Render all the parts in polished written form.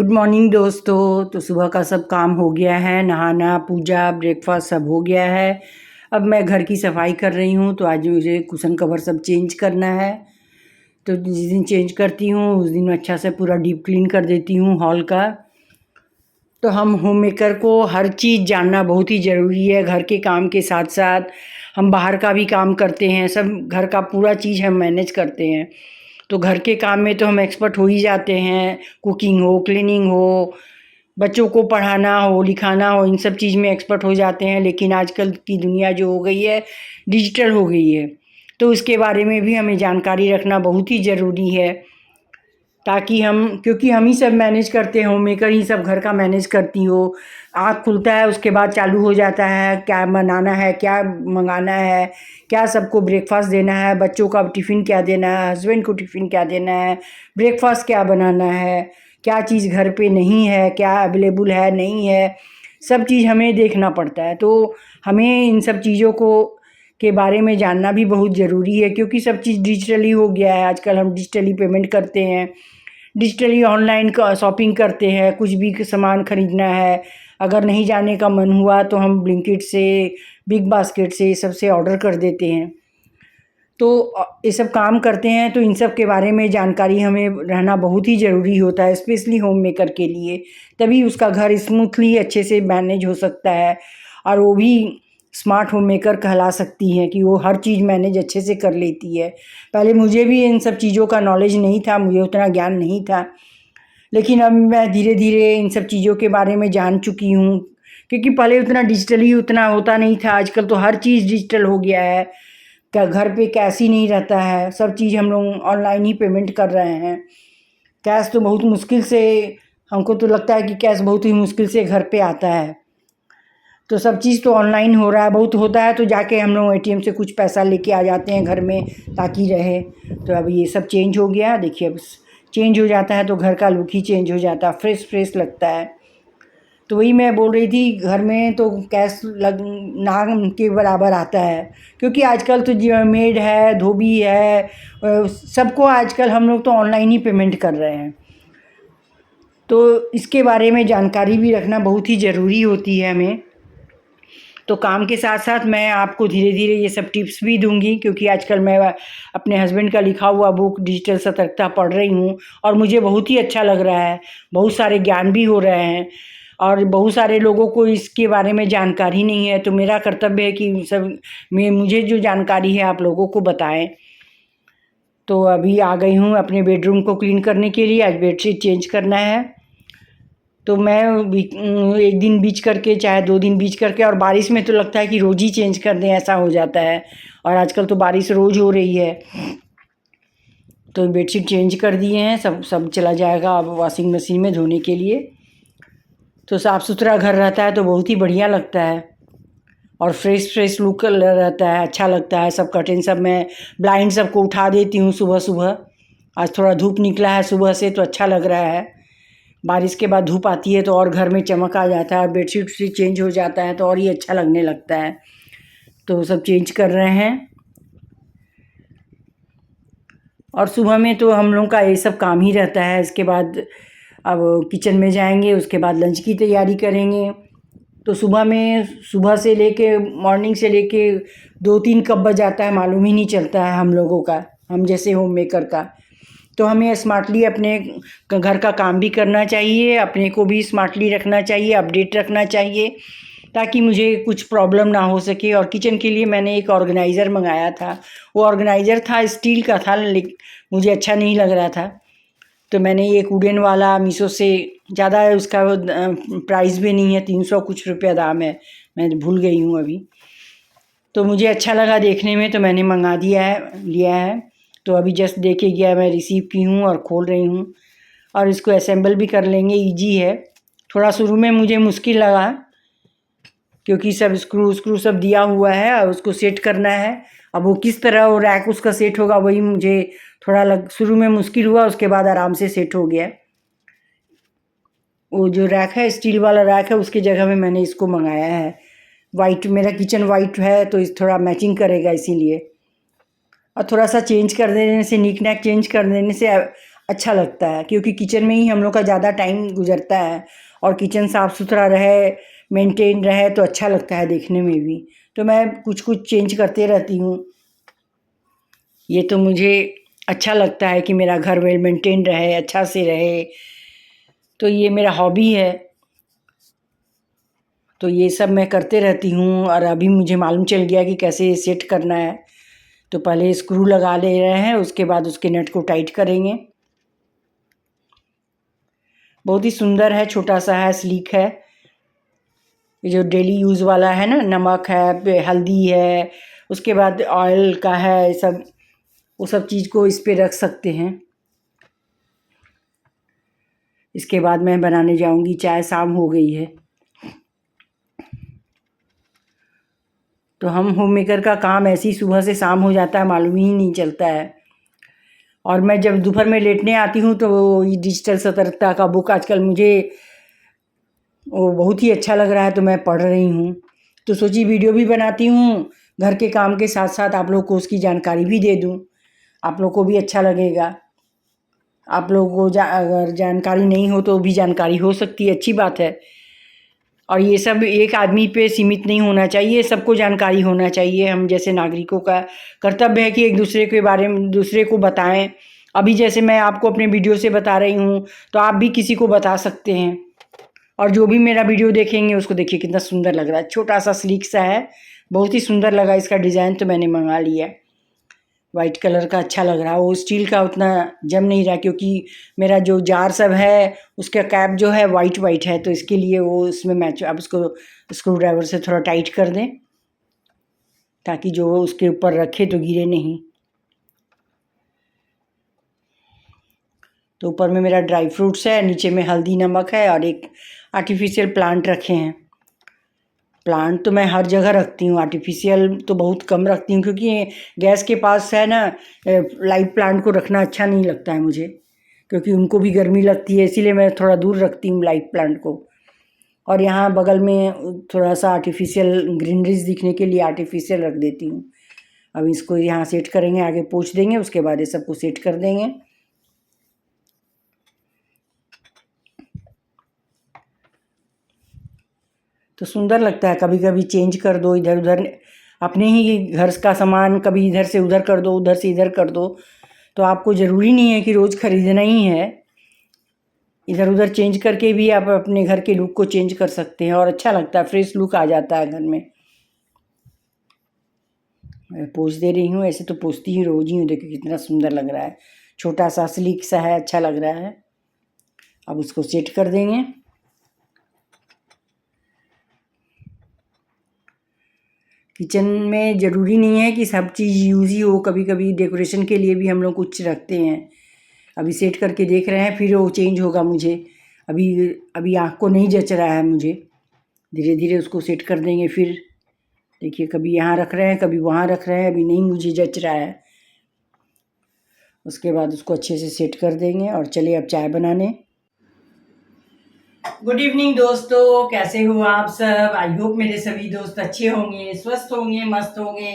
Good morning दोस्तों। तो सुबह का सब काम हो गया है, नहाना, पूजा, ब्रेकफास्ट सब हो गया है। अब मैं घर की सफाई कर रही हूँ। तो आज मुझे कुशन कवर सब चेंज करना है। तो जिस दिन चेंज करती हूँ उस दिन अच्छा से पूरा डीप क्लीन कर देती हूँ हॉल का। तो हम होम मेकर को हर चीज़ जानना बहुत ही ज़रूरी है। घर के काम के साथ साथ हम बाहर का भी काम करते हैं, सब घर का पूरा चीज़ हम मैनेज करते हैं। तो घर के काम में तो हम एक्सपर्ट हो ही जाते हैं। कुकिंग हो, क्लीनिंग हो, बच्चों को पढ़ाना हो, लिखाना हो, इन सब चीज़ में एक्सपर्ट हो जाते हैं। लेकिन आजकल की दुनिया जो हो गई है, डिजिटल हो गई है। तो उसके बारे में भी हमें जानकारी रखना बहुत ही ज़रूरी है, ताकि क्योंकि हम ही सब मैनेज करते हैं, होम मेकर ही सब घर का मैनेज करती हो। आँख खुलता है उसके बाद चालू हो जाता है, क्या बनाना है, क्या मंगाना है, क्या सबको ब्रेकफास्ट देना है, बच्चों का टिफ़िन क्या देना है, हस्बैंड को टिफ़िन क्या देना है, ब्रेकफास्ट क्या बनाना है, क्या चीज़ घर पे नहीं है, क्या अवेलेबल है, नहीं है, सब चीज़ हमें देखना पड़ता है। तो हमें इन सब चीज़ों के बारे में जानना भी बहुत ज़रूरी है, क्योंकि सब चीज़ डिजिटली हो गया है। आजकल हम डिजिटली पेमेंट करते हैं, डिजिटली ऑनलाइन का शॉपिंग करते हैं। कुछ भी सामान ख़रीदना है, अगर नहीं जाने का मन हुआ तो हम ब्लिंकिट से, बिग बास्केट से, सबसे ऑर्डर कर देते हैं। तो ये सब काम करते हैं। तो इन सब के बारे में जानकारी हमें रहना बहुत ही ज़रूरी होता है, स्पेशली होम मेकर के लिए। तभी उसका घर स्मूथली अच्छे से मैनेज हो सकता है, और वो भी स्मार्ट होम मेकर कहला सकती हैं कि वो हर चीज़ मैनेज अच्छे से कर लेती है। पहले मुझे भी इन सब चीज़ों का नॉलेज नहीं था, मुझे उतना ज्ञान नहीं था, लेकिन अब मैं धीरे धीरे इन सब चीज़ों के बारे में जान चुकी हूँ। क्योंकि पहले उतना डिजिटली उतना होता नहीं था, आजकल तो हर चीज़ डिजिटल हो गया है। क्या घर पे कैश ही नहीं रहता है, सब चीज़ हम लोग ऑनलाइन ही पेमेंट कर रहे हैं। कैश तो बहुत मुश्किल से, हमको तो लगता है कि कैश बहुत ही मुश्किल से घर पे आता है। तो सब चीज़ तो ऑनलाइन हो रहा है। बहुत होता है तो जाके हम लोग एटीएम से कुछ पैसा लेके आ जाते हैं घर में, ताकि रहे। तो अब ये सब चेंज हो गया, देखिए अब चेंज हो जाता है तो घर का लुक ही चेंज हो जाता है, फ्रेश फ्रेश लगता है। तो वही मैं बोल रही थी, घर में तो कैश लग नाम के बराबर आता है। क्योंकि आजकल तो जो मेड है, धोबी है, सबको आजकल हम लोग तो ऑनलाइन ही पेमेंट कर रहे हैं। तो इसके बारे में जानकारी भी रखना बहुत ही ज़रूरी होती है हमें। तो काम के साथ साथ मैं आपको धीरे धीरे ये सब टिप्स भी दूंगी, क्योंकि आजकल मैं अपने हस्बैंड का लिखा हुआ बुक डिजिटल सतर्कता पढ़ रही हूँ, और मुझे बहुत ही अच्छा लग रहा है। बहुत सारे ज्ञान भी हो रहे हैं, और बहुत सारे लोगों को इसके बारे में जानकारी नहीं है। तो मेरा कर्तव्य है कि मुझे जो जानकारी है आप लोगों को बताएं। तो अभी आ गई हूँ अपने बेडरूम को क्लीन करने के लिए। आज बेडशीट चेंज करना है। तो मैं एक दिन बीच करके, चाहे 2 दिन बीच करके, और बारिश में तो लगता है कि रोज़ ही चेंज कर दें, ऐसा हो जाता है। और आजकल तो बारिश रोज़ हो रही है। तो बेडशीट चेंज कर दिए हैं, सब चला जाएगा अब वॉशिंग मशीन में धोने के लिए। तो साफ़ सुथरा घर रहता है तो बहुत ही बढ़िया लगता है, और फ्रेश फ्रेश लुक रहता है, अच्छा लगता है। सब कर्टेन सब मैं ब्लाइंड सबको उठा देती हूँ सुबह सुबह। आज थोड़ा धूप निकला है सुबह से तो अच्छा लग रहा है। बारिश के बाद धूप आती है तो और घर में चमक आ जाता है, बेडशीट से चेंज हो जाता है तो और ही अच्छा लगने लगता है। तो सब चेंज कर रहे हैं। और सुबह में तो हम लोगों का ये सब काम ही रहता है। इसके बाद अब किचन में जाएंगे, उसके बाद लंच की तैयारी करेंगे। तो सुबह से लेके, मॉर्निंग से लेके 2-3 कब बज जाता है मालूम ही नहीं चलता है हम लोगों का, हम जैसे होम मेकर का। तो हमें स्मार्टली अपने घर का काम भी करना चाहिए, अपने को भी स्मार्टली रखना चाहिए, अपडेट रखना चाहिए, ताकि मुझे कुछ प्रॉब्लम ना हो सके। और किचन के लिए मैंने एक ऑर्गेनाइज़र मंगाया था। वो ऑर्गेनाइज़र था स्टील का था, लेकिन मुझे अच्छा नहीं लग रहा था। तो मैंने एक वुडन वाला मीशो से, ज़्यादा उसका प्राइस भी नहीं है, 300 कुछ रुपया दाम है, मैं भूल गई हूँ अभी। तो मुझे अच्छा लगा देखने में तो मैंने मंगा लिया है। तो अभी जस्ट देके गया, मैं रिसीव की हूँ और खोल रही हूँ, और इसको असेंबल भी कर लेंगे, ईजी है। थोड़ा शुरू में मुझे मुश्किल लगा, क्योंकि सब स्क्रू सब दिया हुआ है और उसको सेट करना है। अब वो किस तरह वो रैक उसका सेट होगा, वही मुझे थोड़ा शुरू में मुश्किल हुआ, उसके बाद आराम से सेट हो गया। वो जो रैक है, स्टील वाला रैक है, उसकी जगह में मैंने इसको मंगाया है। वाइट, मेरा किचन वाइट है तो इस थोड़ा मैचिंग करेगा इसीलिए। और थोड़ा सा चेंज कर देने से, निक नैक चेंज कर देने से अच्छा लगता है, क्योंकि किचन में ही हम लोग का ज़्यादा टाइम गुजरता है और किचन साफ़ सुथरा रहे, मेंटेन रहे तो अच्छा लगता है देखने में भी। तो मैं कुछ कुछ चेंज करते रहती हूँ। ये तो मुझे अच्छा लगता है कि मेरा घर वेल मेंटेन रहे, अच्छा से रहे, तो ये मेरा हॉबी है। तो ये सब मैं करते रहती हूँ और अभी मुझे मालूम चल गया कि कैसे सेट करना है। तो पहले स्क्रू लगा ले रहे हैं, उसके बाद उसके नट को टाइट करेंगे। बहुत ही सुंदर है, छोटा सा है, स्लीक है। ये जो डेली यूज़ वाला है ना, नमक है, हल्दी है, उसके बाद ऑयल का है, सब वो सब चीज़ को इस पे रख सकते हैं। इसके बाद मैं बनाने जाऊंगी चाय, शाम हो गई है। तो हम होम मेकर का काम ऐसे ही सुबह से शाम हो जाता है, मालूम ही नहीं चलता है। और मैं जब दोपहर में लेटने आती हूँ तो ये डिजिटल सतर्कता का बुक आजकल मुझे वो बहुत ही अच्छा लग रहा है, तो मैं पढ़ रही हूँ। तो सोची वीडियो भी बनाती हूँ, घर के काम के साथ साथ आप लोग को उसकी जानकारी भी दे दूँ, आप लोग को भी अच्छा लगेगा। आप लोगों को अगर जानकारी नहीं हो तो भी जानकारी हो सकती है, अच्छी बात है। और ये सब एक आदमी पे सीमित नहीं होना चाहिए, सबको जानकारी होना चाहिए। हम जैसे नागरिकों का कर्तव्य है कि एक दूसरे के बारे में दूसरे को बताएं। अभी जैसे मैं आपको अपने वीडियो से बता रही हूँ, तो आप भी किसी को बता सकते हैं। और जो भी मेरा वीडियो देखेंगे उसको देखिए कितना सुंदर लग रहा है, छोटा सा स्लीक सा है, बहुत ही सुंदर लगा इसका डिज़ाइन, तो मैंने मंगा लिया। वाइट कलर का अच्छा लग रहा है, वो स्टील का उतना जम नहीं रहा, क्योंकि मेरा जो जार सब है उसका कैप जो है वाइट वाइट है, तो इसके लिए वो उसमें मैच। अब उसको स्क्रू ड्राइवर से थोड़ा टाइट कर दें ताकि जो उसके ऊपर रखे तो गिरे नहीं। तो ऊपर में मेरा ड्राई फ्रूट्स है, नीचे में हल्दी नमक है और एक आर्टिफिशियल प्लांट रखे हैं। प्लांट तो मैं हर जगह रखती हूँ, आर्टिफिशियल तो बहुत कम रखती हूँ, क्योंकि गैस के पास है ना, लाइव प्लांट को रखना अच्छा नहीं लगता है मुझे, क्योंकि उनको भी गर्मी लगती है, इसीलिए मैं थोड़ा दूर रखती हूँ लाइव प्लांट को। और यहाँ बगल में थोड़ा सा आर्टिफिशियल ग्रीनरीज दिखने के लिए आर्टिफिशियल रख देती हूँ। अब इसको यहाँ सेट करेंगे, आगे पोंछ देंगे, उसके बाद ये सबको सेट कर देंगे। तो सुंदर लगता है, कभी कभी चेंज कर दो इधर उधर, अपने ही घर का सामान कभी इधर से उधर कर दो, उधर से इधर कर दो, तो आपको ज़रूरी नहीं है कि रोज़ खरीदना ही है। इधर उधर चेंज करके भी आप अपने घर के लुक को चेंज कर सकते हैं और अच्छा लगता है, फ्रेश लुक आ जाता है घर में। मैं पोंछ दे रही हूँ, ऐसे तो पोंछती ही रोज ही हूँ। देखिए कितना सुंदर लग रहा है, छोटा सा स्लीक सा है, अच्छा लग रहा है। अब उसको सेट कर देंगे। किचन में ज़रूरी नहीं है कि सब चीज़ यूज़ ही हो, कभी कभी डेकोरेशन के लिए भी हम लोग कुछ रखते हैं। अभी सेट करके देख रहे हैं, फिर वो चेंज होगा मुझे। अभी अभी आँख को नहीं जच रहा है मुझे, धीरे धीरे उसको सेट कर देंगे। फिर देखिए कभी यहाँ रख रहे हैं, कभी वहाँ रख रहे हैं, अभी नहीं मुझे जच रहा है। उसके बाद उसको अच्छे से सेट कर देंगे और चलिए अब चाय बनाने। गुड इवनिंग दोस्तों, कैसे हो आप सब? आई होप मेरे सभी दोस्त अच्छे होंगे, स्वस्थ होंगे, मस्त होंगे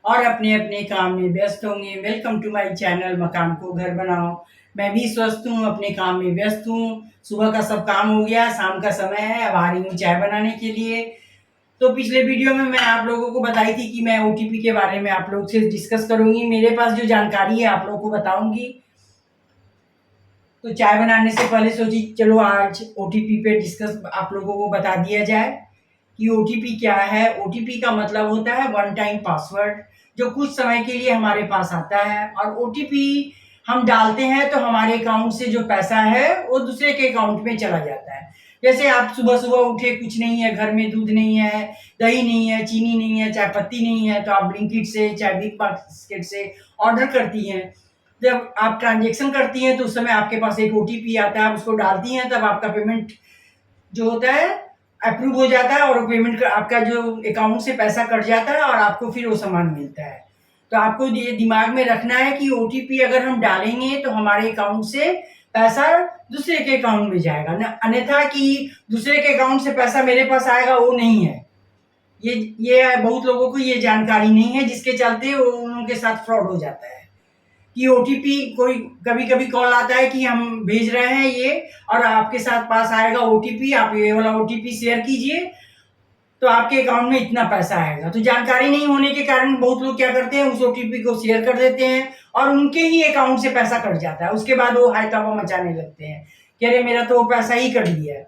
और अपने अपने काम में व्यस्त होंगे। वेलकम टू माय चैनल मकान को घर बनाओ। मैं भी स्वस्थ हूँ, अपने काम में व्यस्त हूँ। सुबह का सब काम हो गया, शाम का समय है, अब आ रही हूँ चाय बनाने के लिए। तो पिछले वीडियो में मैं आप लोगों को बताई थी कि मैं OTP के बारे में आप लोग से डिस्कस करूंगी। मेरे पास जो जानकारी है आप लोगों को बताऊंगी। तो चाय बनाने से पहले सोची चलो आज OTP पे डिस्कस आप लोगों को बता दिया जाए कि OTP क्या है। OTP का मतलब होता है वन टाइम पासवर्ड, जो कुछ समय के लिए हमारे पास आता है। और OTP हम डालते हैं तो हमारे अकाउंट से जो पैसा है वो दूसरे के अकाउंट में चला जाता है। जैसे आप सुबह सुबह उठे, कुछ नहीं है घर में, दूध नहीं है, दही नहीं है, चीनी नहीं है, चाय पत्ती नहीं है, तो आप ब्लिंकिट से, चाहे बिग बास्केट से ऑर्डर करती हैं। जब आप ट्रांजेक्शन करती हैं तो उस समय आपके पास एक OTP आता है, आप उसको डालती हैं, तब आपका पेमेंट जो होता है अप्रूव हो जाता है और पेमेंट का आपका जो अकाउंट से पैसा कट जाता है और आपको फिर वो सामान मिलता है। तो आपको ये दिमाग में रखना है कि OTP अगर हम डालेंगे तो हमारे अकाउंट से पैसा दूसरे के अकाउंट में जाएगा ना, अन्यथा कि दूसरे के अकाउंट से पैसा मेरे पास आएगा, वो नहीं है। ये बहुत लोगों को ये जानकारी नहीं है, जिसके चलते वो उनके साथ फ्रॉड हो जाता है। कि ओटीपी कोई कभी कभी कॉल आता है कि हम भेज रहे हैं ये और आपके साथ पास आएगा ओटीपी, आप ये वाला ओटीपी शेयर कीजिए तो आपके अकाउंट में इतना पैसा आएगा। तो जानकारी नहीं होने के कारण बहुत लोग क्या करते हैं, उस ओटीपी को शेयर कर देते हैं और उनके ही अकाउंट से पैसा कट जाता है। उसके बाद वो हायतावा मचाने लगते हैं कि अरे मेरा तो पैसा ही कट गया।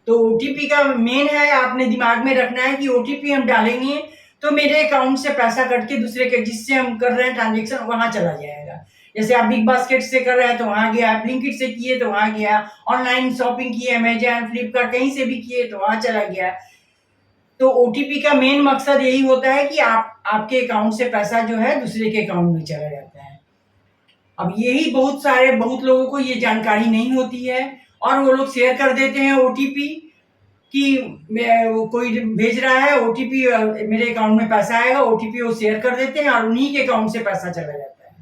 तो ओटीपी का मेन है, आपने दिमाग में रखना है कि ओटीपी हम डालेंगे तो मेरे अकाउंट से पैसा कट के दूसरे के जिससे हम कर रहे हैं ट्रांजेक्शन वहां चला जाएगा। जैसे आप बिग बास्केट से कर रहे हैं तो वहां गया, ब्लिंकिट से किए तो वहां गया, ऑनलाइन शॉपिंग किए अमेजन फ्लिपकार्ट कहीं से भी किए तो वहां चला गया। तो ओटीपी का मेन मकसद यही होता है कि आपके अकाउंट से पैसा जो है दूसरे के अकाउंट में चला जाता है। अब यही बहुत लोगों को ये जानकारी नहीं होती है और वो लोग शेयर कर देते हैं ओटीपी कि कोई भेज रहा है ओटीपी, मेरे अकाउंट में पैसा आएगा, ओटीपी वो शेयर कर देते हैं और उन्हीं के अकाउंट से पैसा चला जाता है।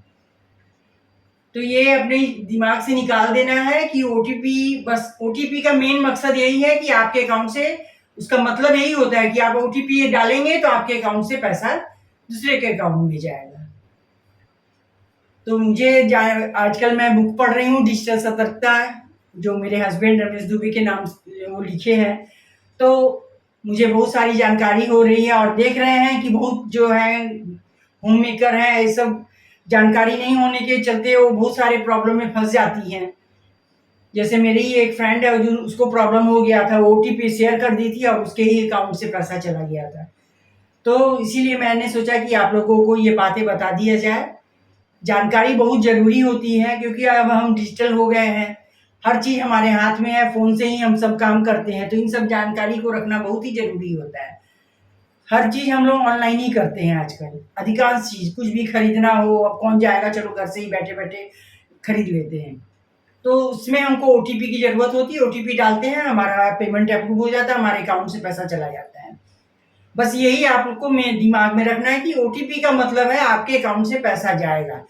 तो ये अपने दिमाग से निकाल देना है कि ओटीपी, बस ओटीपी का मेन मकसद यही है कि आपके अकाउंट से, उसका मतलब यही होता है कि आप ओटीपी डालेंगे तो आपके अकाउंट से पैसा दूसरे के अकाउंट में जाएगा। तो आजकल मैं बुक पढ़ रही हूँ डिजिटल सतर्कता, जो मेरे हस्बैंड रमेश दुबे के नाम वो लिखे हैं। तो मुझे बहुत सारी जानकारी हो रही है और देख रहे हैं कि बहुत जो है होम मेकर है, ये सब जानकारी नहीं होने के चलते वो बहुत सारे प्रॉब्लम में फंस जाती हैं। जैसे मेरी ही एक फ्रेंड है जो उसको प्रॉब्लम हो गया था, ओटीपी शेयर कर दी थी और उसके ही अकाउंट से पैसा चला गया था। तो इसीलिए मैंने सोचा कि आप लोगों को ये बातें बता दिया जाए। जानकारी बहुत ज़रूरी होती है क्योंकि अब हम डिजिटल हो गए हैं, हर चीज़ हमारे हाथ में है, फ़ोन से ही हम सब काम करते हैं, तो इन सब जानकारी को रखना बहुत ही ज़रूरी होता है। हर चीज़ हम लोग ऑनलाइन ही करते हैं आजकल, अधिकांश चीज़, कुछ भी खरीदना हो अब कौन जाएगा, चलो घर से ही बैठे-बैठे खरीद लेते हैं। तो उसमें हमको ओटीपी की ज़रूरत होती है, ओटीपी डालते हैं, हमारा पेमेंट अप्रूव हो जाता है, हमारे अकाउंट से पैसा चला जाता है। बस यही आपको दिमाग में रखना है कि ओटीपी का मतलब है आपके अकाउंट से पैसा जाएगा।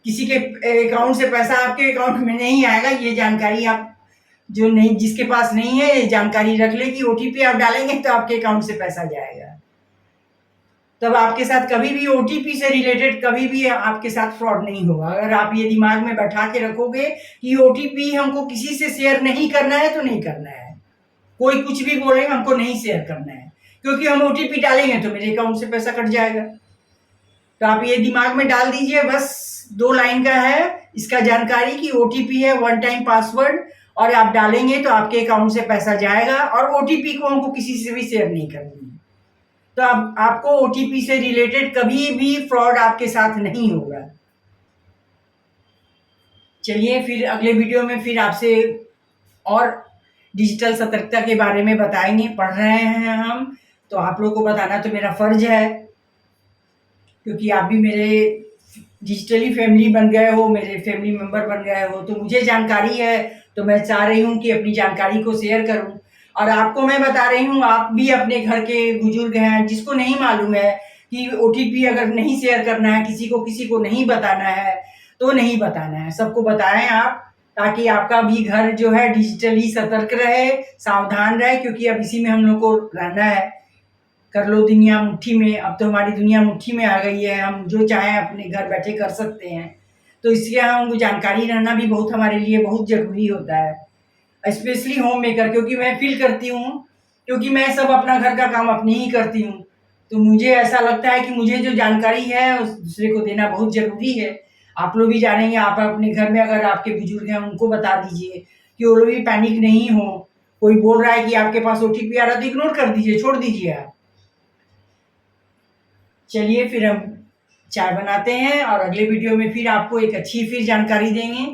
किसी के अकाउंट से पैसा आपके अकाउंट में नहीं आएगा, ये जानकारी आप जो नहीं, जिसके पास नहीं है, ये जानकारी रख ले कि ओटीपी आप डालेंगे तो आपके अकाउंट से पैसा जाएगा। तब आपके साथ कभी भी ओटीपी से रिलेटेड कभी भी आपके साथ फ्रॉड नहीं होगा। अगर आप ये दिमाग में बैठा के रखोगे कि ओटीपी हमको किसी से शेयर नहीं करना है तो नहीं करना है। कोई कुछ भी बोले हमको नहीं शेयर करना है, क्योंकि हम ओटीपी डालेंगे तो मेरे अकाउंट से पैसा कट जाएगा। तो आप ये दिमाग में डाल दीजिए, बस 2 लाइन का है इसका जानकारी कि ओटीपी है वन टाइम पासवर्ड और आप डालेंगे तो आपके अकाउंट से पैसा जाएगा और ओटीपी को हमको किसी से भी शेयर नहीं करनी है। तो आपको ओटीपी से रिलेटेड कभी भी फ्रॉड आपके साथ नहीं होगा। चलिए फिर अगले वीडियो में फिर आपसे और डिजिटल सतर्कता के बारे में बताएंगे। पढ़ रहे हैं हम, तो आप लोगों को बताना तो मेरा फर्ज है, क्योंकि आप भी मेरे डिजिटली फैमिली बन गए हो, मेरे फैमिली मेंबर बन गए हो, तो मुझे जानकारी है तो मैं चाह रही हूँ कि अपनी जानकारी को शेयर करूँ। और आपको मैं बता रही हूँ, आप भी अपने घर के बुजुर्ग हैं जिसको नहीं मालूम है कि ओटीपी अगर नहीं शेयर करना है, किसी को नहीं बताना है तो नहीं बताना है, सबको बताएं आप, ताकि आपका भी घर जो है डिजिटली सतर्क रहे, सावधान रहे, क्योंकि अब इसी में हम लोग को रहना है। कर लो दुनिया मुट्ठी में, अब तो हमारी दुनिया मुट्ठी में आ गई है, हम जो चाहें अपने घर बैठे कर सकते हैं। तो इसलिए हमको जानकारी रहना भी बहुत हमारे लिए बहुत ज़रूरी होता है, स्पेशली होम मेकर, क्योंकि मैं फील करती हूँ, क्योंकि मैं सब अपना घर का काम अपनी ही करती हूँ, तो मुझे ऐसा लगता है कि मुझे जो जानकारी है उस दूसरे को देना बहुत ज़रूरी है। आप लोग भी जानेंगे, आप अपने घर में अगर आपके बुजुर्ग हैं उनको बता दीजिए कि वो लोग भी पैनिक नहीं हो। कोई बोल रहा है कि आपके पास ओटीपी आ रहा है तो इग्नोर कर दीजिए, छोड़ दीजिए आप। चलिए फिर हम चाय बनाते हैं और अगले वीडियो में फिर आपको एक अच्छी फिर जानकारी देंगे।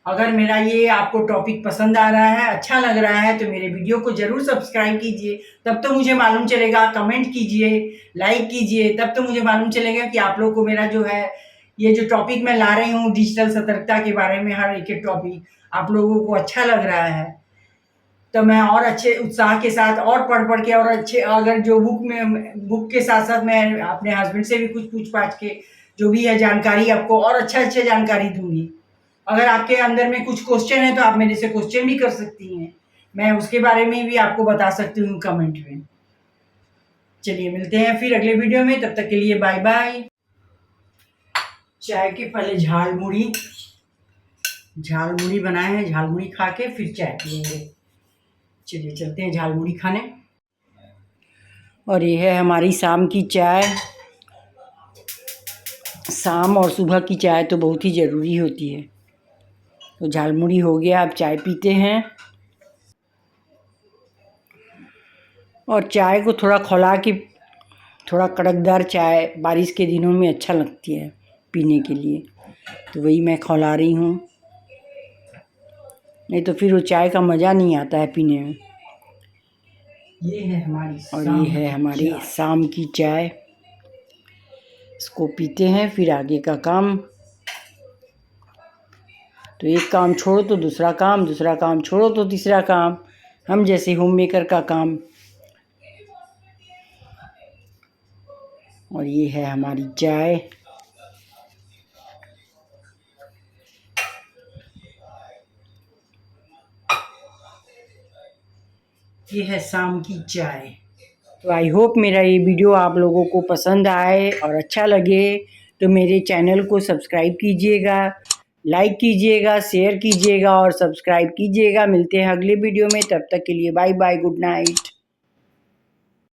अगर मेरा ये आपको टॉपिक पसंद आ रहा है, अच्छा लग रहा है, तो मेरे वीडियो को ज़रूर सब्सक्राइब कीजिए, तब तो मुझे मालूम चलेगा। कमेंट कीजिए, लाइक कीजिए, तब तो मुझे मालूम चलेगा कि आप लोग को मेरा जो है ये जो टॉपिक मैं ला रही हूँ डिजिटल सतर्कता के बारे में, हर एक टॉपिक आप लोगों को अच्छा लग रहा है। तो मैं और अच्छे उत्साह के साथ और पढ़ के और अच्छे, अगर जो बुक के साथ साथ मैं अपने हस्बैंड से भी कुछ पूछ पाछ के जो भी है जानकारी आपको और अच्छे जानकारी दूंगी। अगर आपके अंदर में कुछ क्वेश्चन है तो आप मेरे से क्वेश्चन भी कर सकती हैं, मैं उसके बारे में भी आपको बता सकती हूँ कमेंट में। चलिए मिलते हैं फिर अगले वीडियो में, तब तक के लिए बाय बाय। चाय के पहले झाल मुड़ी बनाए हैं। झाल मुड़ी खा के फिर चाय पियेंगे। चलिए चलते हैं झाल मुड़ी खाने। और ये है हमारी शाम की चाय। शाम और सुबह की चाय तो बहुत ही ज़रूरी होती है। तो झाल मुड़ी हो गया, अब चाय पीते हैं। और चाय को थोड़ा खौला के, थोड़ा कड़कदार चाय बारिश के दिनों में अच्छा लगती है पीने के लिए, तो वही मैं खौला रही हूँ। नहीं तो फिर वो चाय का मज़ा नहीं आता है पीने में। ये है हमारी शाम की चाय। इसको पीते हैं, फिर आगे का काम। तो एक काम छोड़ो तो दूसरा काम, दूसरा काम छोड़ो तो तीसरा काम, हम जैसे होम मेकर का काम। और ये है हमारी चाय। ये है शाम की चाय। तो आई होप मेरा ये वीडियो आप लोगों को पसंद आए और अच्छा लगे, तो मेरे चैनल को सब्सक्राइब कीजिएगा, लाइक कीजिएगा, शेयर कीजिएगा और सब्सक्राइब कीजिएगा। मिलते हैं अगले वीडियो में, तब तक के लिए बाय बाय, गुड नाइट।